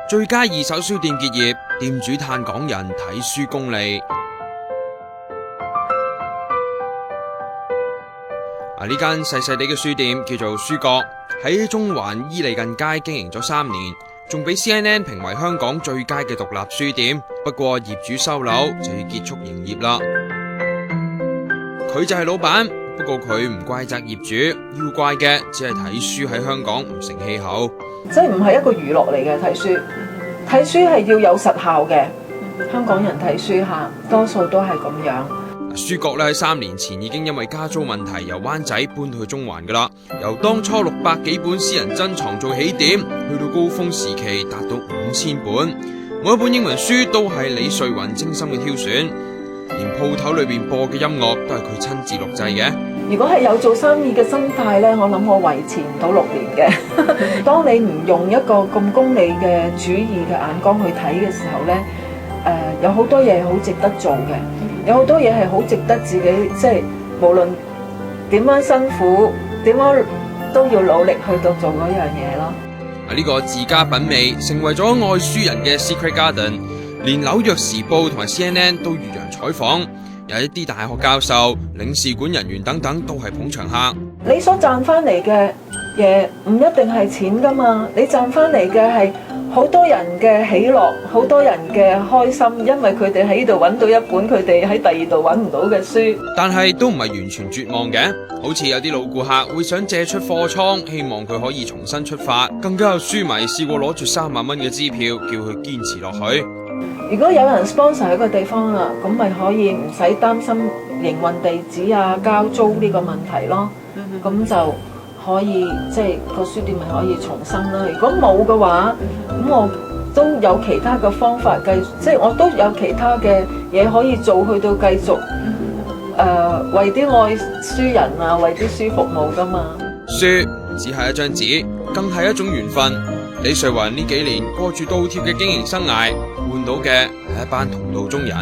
最佳二手書店結業，店主嘆港人睇書功利。呢間細細地嘅書店叫做書閣，喺中環伊利近街經營咗3年，仲俾 CNN 評為香港最佳嘅獨立書店。不過業主收樓就要結束營業啦。佢就係老闆，不過佢唔怪責業主，要怪嘅只係睇書喺香港唔成氣候。即係唔係一個娛樂嚟嘅睇書，睇書係要有實效嘅。香港人睇書下多數都係咁樣。書閣咧喺3年前已經因為加租問題由灣仔搬去中環噶啦，由當初600幾本私人珍藏做起點，去到高峰時期達到5000本，每一本英文書都係李瑞雲精心嘅挑選，連鋪頭裏邊播嘅音樂都係佢親自錄製嘅。如果係有做生意嘅心態呢，我諗我維持唔到6年嘅。當你唔用一個咁功利嘅主義嘅眼光去睇嘅時候呢，有好多嘢好值得做嘅。有好多嘢係好值得自己，即係無論點樣辛苦，點樣都要努力去到做嗰樣嘢咯。呢個自家品味成為咗愛書人嘅 Secret Garden， 連紐約時報同埋 CNN 都預揚採訪，有一啲大學教授、領事館人員等等都係捧場客。你所賺翻嚟嘅嘢唔一定係錢噶嘛，你賺翻嚟嘅係好多人嘅喜樂，好多人嘅開心，因為佢哋喺呢度揾到一本佢哋喺第二度揾唔到嘅書。但係都唔係完全絕望嘅，好似有啲老顧客會想借出貨倉，希望佢可以重新出發。更加有書迷試過攞住3萬蚊嘅支票，叫佢堅持落去。如果有人 sponsor 一個地方啦，咁咪可以唔使擔心營運地址啊、交租呢個問題咯。咁就可以即係個書店咪可以重生啦。如果冇嘅話，咁我都有其他嘅方法即係我都有其他嘅嘢可以做，去到繼續為啲愛書人啊，為啲書服務噶嘛。書唔只係一張紙，更係一種緣分。李瑞雲呢幾年過住倒貼嘅經營生涯，換到嘅係一班同道中人。